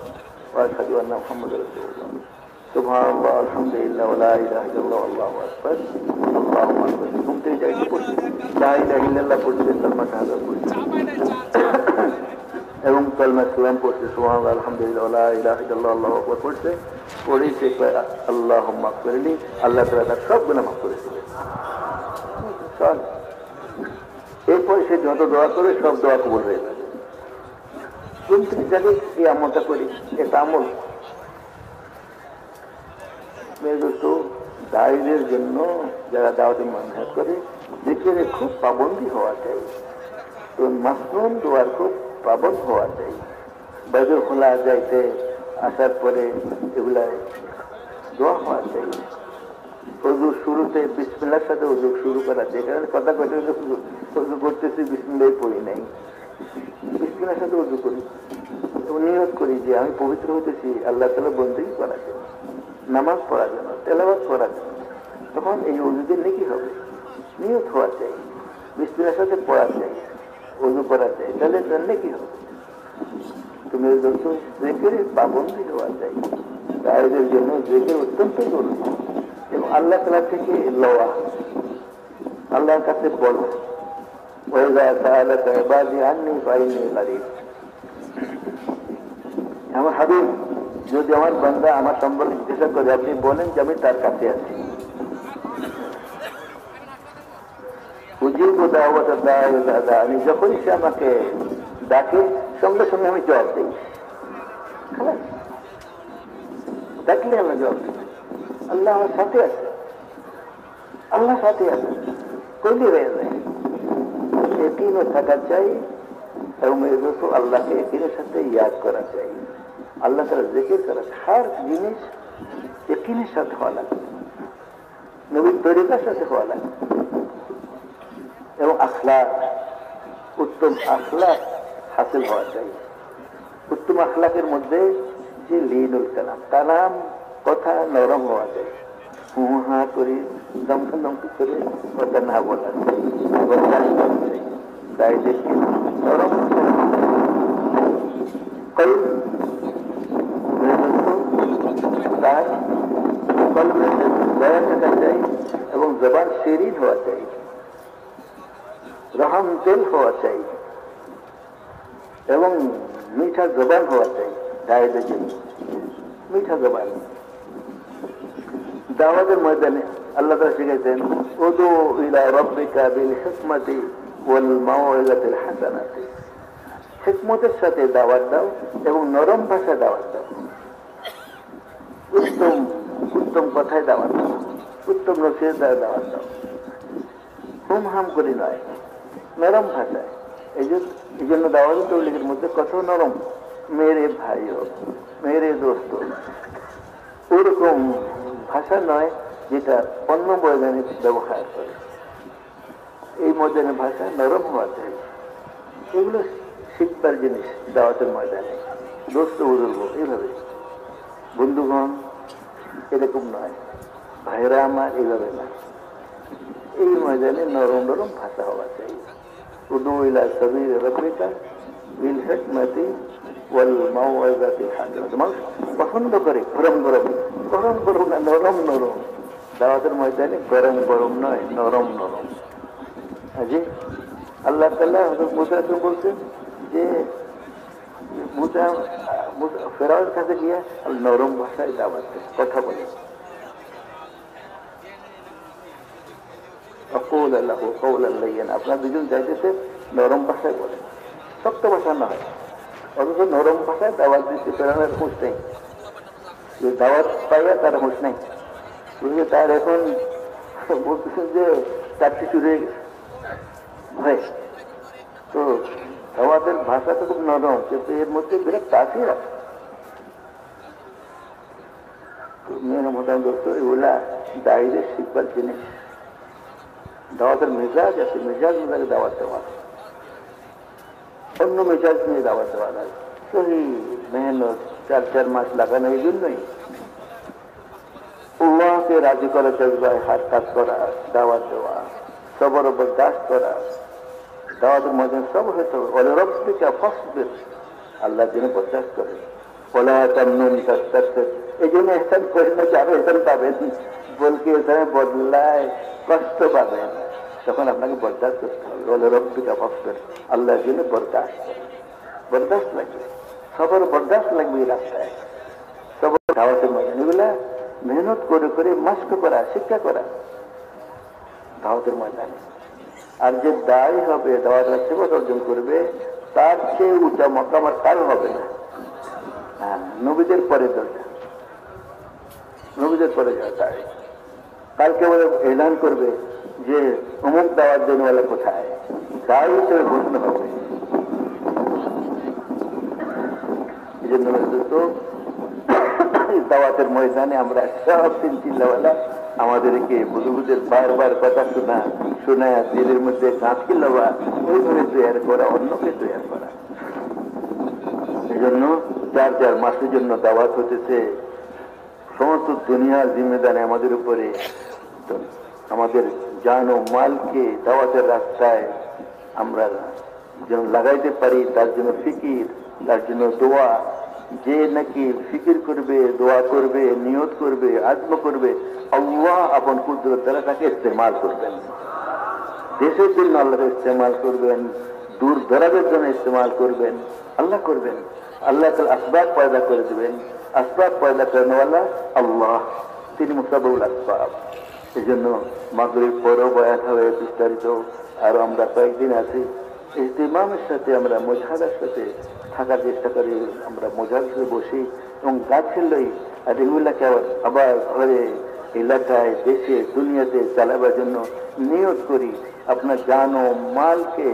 ওয়া আশহাদু আন্না মুহাম্মাদার রাসূলুল্লাহ, সুবহানাল্লাহ আলহামদুলিল্লাহ ওয়া লা ইলাহা ইল্লাল্লাহ আল্লাহু আকবার, আল্লাহু আকবার, ঘুম থেকে জাগতে পড়ছে লা ইলাহা ইল্লাল্লাহ পড়ছে, কালমা শাহাদাত পড়ছে এবং কালমা সালাম পড়ছে, সুবহানাল্লাহ আলহামদুলিল্লাহ ওয়া লা ইলাহা ইল্লাল্লাহ আল্লাহু আকবার পড়ছে। পড়ে সে আল্লাহুম্মা গফিরলি, আল্লাহ তাআলা তার সব গুনাহ মাফ করে দিবেন। এরপরে সে যত দোয়া করে সব দোয়া কবুল হয়ে যাবে। ঘুম থেকে জাগে এই আমলটা করি, এটা আমল। দায়ীদের জন্য যারা দাওয়াতে মেহনত করে জিকিরে খুব পাবন্দি হওয়া চাই, তো মাসনুন দোয়ার খুব পাবন্দ হওয়া চাই। বাইরে খোলা যাইতে আসার পরে এগুলায় দোয়া হওয়া চাই। ওযু শুরুতে বিসমিল্লাহর সাথে ওযু শুরু করা যায়, কারণ কথা কইতে ওযু করতেছি বিসমিল্লাহ পড়ি নাই, বিসমিল্লাহর সাথে ওযু করি এবং নিয়ত করি যে আমি পবিত্র হতেছি আল্লাহ তাআলা বন্দেগী করার জন্য, নামাজ পড়ার জন্য, তেলাওয়াত করার জন্য। তখন এই ওযুদের নেকি হবে, নিয়ত হওয়া চাই, বিসমিল্লাহর সাথে পড়া চাই, ওযু করা চাই, তাহলে তার নেকি হবে। তুমি জিকিরে পাবন্দি হওয়া চাই। দায়ীদের জন্য জিকির অত্যন্ত জরুরি এবং আল্লাহ তাআলা থেকে লওয়া, আল্লাহর কাছে বলো, ওয়াইযা সাআলাকা ইবাদি আন্নী ফাইন্নী কারীব। আমার হাবিব, যদি আমার বান্দা আমার সম্পর্কে জিজ্ঞাসা করে, আপনি বলেন যে আমি তার কাছে আছি। উজিবু দাওয়াতা দাঈ ইযা দাআনি, যখনই সে আমাকে ডাকে সঙ্গে সঙ্গে আমি জবাব দিই। ডাকলে আমরা জবাব দিই। আল্লাহ আমার সাথে আছে, আল্লাহ সাথে আছে, কইলে হয়ে যায়। একিনও থাকা চাই এবং আল্লাহকে একিনের সাথে ইয়াদ করা চাই। আল্লাহ তাআলা জিকির করা, হর জিনিস একিনের সাথে হওয়া লাগে, নবীর তরিকার সাথে হওয়া লাগে এবং আখলাক, উত্তম আখলাক হাসিল হওয়া চাই। উত্তম আখলাকের মধ্যে যে লিনুল কালাম, কালাম কথা নরম হওয়া চাই। হু হা করি দমকা দমকি করে কথা না বলা চাই, দায়ীদেরকে নরম তার দয়া থাকা চাই এবং জবান শিরিন হওয়া চাই, রহম দিল হওয়া চাই এবং মিঠা জবান হওয়া চাই। দায়ীদের জন্য মিঠা জবান। দাওয়াতের ময়দানে আল্লাহ তাআলা শিখাইছেন, উদু ইলা রাব্বিকা বিল হিকমাতি ওয়াল মাউইযাতিল হাসানাতি, হিকমতের সাথে দাওয়াত দাও এবং নরম ভাষায় দাওয়াত দাও। উত্তম উত্তম কথায় দাওয়াত দাও, উত্তম নসিহত দাওয়াত দাও, হুম হাম করি নয়, নরম ভাষায়। এই জন্য দাওয়াত তবলিগের মধ্যে কত নরম, মেরে ভাই হোক, মেরে দোস্ত, ওরকম ভাষা নয় যেটা অন্য বৈজ্ঞানিক ব্যবহার করে। এই ময়দানের ভাষা নরম হওয়া চাই। এগুলো শিখবার জিনিস দাওয়াতের ময়দানে, দোস্ত বুজুর্গ এইভাবে, বন্ধুগণ এরকম নয়, ভাইরা আমার এইভাবে নয়। এই ময়দানে নরম নরম ভাষা হওয়া চাই। উদু ইলা সাবিল রাব্বিকা বিল হিকমাতি ওয়াল মাউইযাতিল হাসানাহ। মানুষ পছন্দ করে গরম গরম, গরম গরম না, নরম নরম। দাওয়াতের ময়দানে গরম গরম নয়, নরম নরম। আজি আল্লাহ তাআলা হযরত মুসাকে বলছেন যে মুসা ফেরাউনের কাছে গিয়ে নরম ভাষায় দাওয়াত দেন, কথা বলে। আপনার দুজন যাইতেছে নরম ভাষায় বলে, শক্ত ভাষা নয়। অথচ নরম ভাষায় দাওয়াত দিতে ফেরানোর হুঁশ নেই, দাওয়াত পাইয়া তার হুঁশ নেই। তার এখন বলতেছেন যে চাকরি শুরু হয়ে গেছে ভাই। তো দাওয়াতের ভাষা তো খুব নরম, কিন্তু এর মধ্যে বিরাট তাসির আছে। মেয়ের মোটামুটি দোস্ত এগুলা দায়ীদের শিখবার জিনিস। দাওয়াতের মেজাজ আছে, মেজাজ মেজাজে দাওয়াত দেওয়া, অন্য মেজাজ নিয়ে দাওয়াত দেওয়া যায়। সহি মেহনত 4 মাস লাগানো, এই জন্যই আল্লাহকে রাজি করা জজবায় হাত কাজ করা, দাওয়াত দেওয়া, সবর বরদাস্ত করা। দাওয়াতের মধ্যে সব হতে হবে। ওয়ালা রাব্বিকা ফাসবির, আল্লাহর জন্য বরদাস্ত করে। ওয়ালা তামনুন তাস্তাকসির, এই জন্য ইহসান করেন না, আরো ইহসান পাবেন, বলকে এখানে বদলায় কষ্ট পাবেন, তখন আপনাকে বরদাস্ত করতে হবে। ওয়ালা রাব্বিকা ফাসবির, আল্লাহর জন্য বরদাস্ত করে, বরদাস্ত লাগবে, সবর বরদাস্ত লাগবে। এই রাস্তায় সবর দাওয়াতের মধ্যে এগুলা মেহনত করে করে মাস্ক করা, শিক্ষা করা দাওয়াতের ময়দানে। আর যে দায়ী হবে, দাওয়াতের সেবক অর্জন করবে, তার চেয়ে উঁচা মকাম আর কারো হবে না। হ্যাঁ, নবীদের পরে দরজা, নবীদের পরে যাওয়া দায়ী। কালকে বলে এলান করবে যে অমুক দাওয়াত দেনওয়ালা কোথায়, দায়ী হিসেবে ঘোষণা হবে। এই জন্য দাওয়াতের ময়দানে আমরা সব 3 চিল্লাওয়ালা আমাদেরকে বুজুর্গদের বারবার কথা শোনা দিলের মধ্যে গাঁথি লওয়া, ওইভাবে তৈরি করা, অন্যকে তৈরি করা। এই জন্য 4 মাসের জন্য দাওয়াত হতেছে। সমস্ত দুনিয়ার জিম্মেদারি আমাদের উপরে। আমাদের জান ও মালকে দাওয়াতের রাস্তায় আমরা যেন লাগাইতে পারি, তার জন্য ফিকির, তার জন্য দোয়া। যে নাকি ফিকির করবে, দোয়া করবে, নিয়ত করবে, আজম করবে, আল্লাহ আপন কুদরত দ্বারা তাকে ইস্তেমাল করবেন। দেশের জন্য আল্লাহ ইস্তেমাল করবেন, দূর দরাজের জন্য ইস্তেমাল করবেন, আল্লাহ করবেন। আল্লাহ তাআলা আসবাব পয়দা করে দেবেন। আসবাব পয়দা করেনওয়ালা আল্লাহ, তিনি মুসাব্বিবুল আসবাব। এই জন্য মাগরিব পরেও বয়ান হবে বিস্তারিত। আর আমরা কয়েকদিন আছি, ইহতিমামের সাথে আমরা মুজাহাদার সাথে থাকার চেষ্টা করি। আমরা মুজাহাদার সাথে বসি এবং গাছের লই, আর এগুলাকে আবার ঘরে, এলাকায়, দেশে, দুনিয়াতে চালাবার জন্য নিয়ত করি। আপনার জান ও মালকে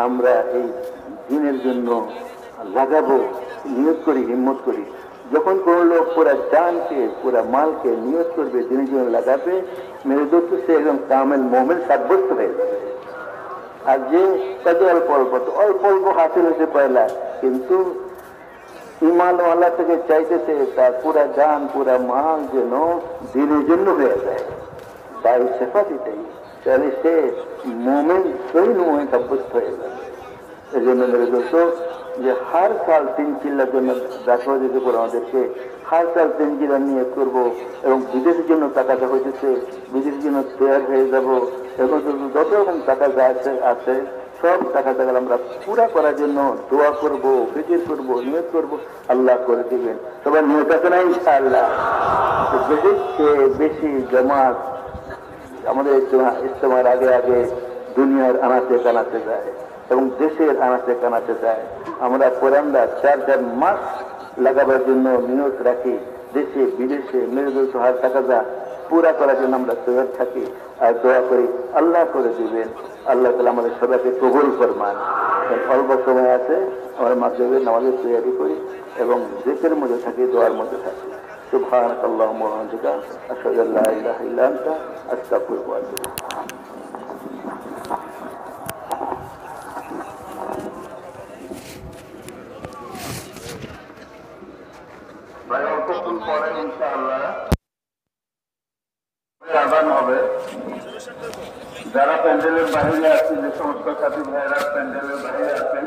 আমরা এই দিনের জন্য লাগাবো, নিয়ত করি, হিম্মত করি। যখন কোন লোক পুরা জানকে, পুরা মালকে নিয়ত করবে, দিনের জন্য লাগাবে, মেরে দোস্ত সে একদম কামেল মোমেন সাব্যস্ত হয়ে যাবে। আর যে তাকে অল্প অল্প অল্প অল্প হাসিল হয়েছে পয়লা, কিন্তু ইমান আল্লাহ থেকে চাইতেছে তার পুরা জান, পুরা মাল যেন দিনের জন্য হয়ে যায়। তাই সেফাত এটাই, তাহলে সে মোমেন, সহি মোমেন সাব্যস্ত হয়ে যাবে। এই জন্য মেরে দোস্ত, যে हर साल 3 চিল্লার জন্য দাখিলা দিতে পারে আমাদেরকে, हर साल 3 চিল্লা নিয়ে করবো। এবং বিদেশের জন্য টাকাটা হইতেছে, বিদেশের জন্য তৈরি হয়ে যাব। এবং যত রকম টাকা যা আছে সব টাকা আমরা পুরা করার জন্য দোয়া করবো, ফিকির করবো, নিয়ত করবো, আল্লাহ করে দিবেন। সবাই নিয়ত আছে না ইনশাআল্লাহ? বেশি জামাত আমাদের ইজতেমার আগে আগে দুনিয়ার আনাচে কানাচে যায় এবং দেশের আনাচে কানাচে যায়। আমরা কোরআনরা 4 মাস লাগাবার জন্য নিয়ত রাখি দেশে বিদেশে মেহনত হার টাকা পুরা করার জন্য আমরা তৈরি থাকি আর দোয়া করি আল্লাহ করে দিবেন। আল্লাহ তাআলা আমাদের সবাইকে কবুল ফরমান। অল্প সময় আছে, আমরা মাগরিবের নামাজের তৈরি করি এবং জিকিরের মধ্যে থাকি, দোয়ার মধ্যে থাকি। সুবহানাকাল্লাহুম্মা ওয়া বিহামদিকা আশহাদু আল্লা ইলাহা ইল্লা আনতা আস্তাগফিরুকা ওয়া আতুবু ইলাইক। অল্পক্ষণ পরে ইনশাআল্লাহ আযান হবে। যারা প্যান্ডেলের বাইরে আছেন, যে সমস্ত সাথী ভাইয়েরা প্যান্ডেলের বাইরে আছেন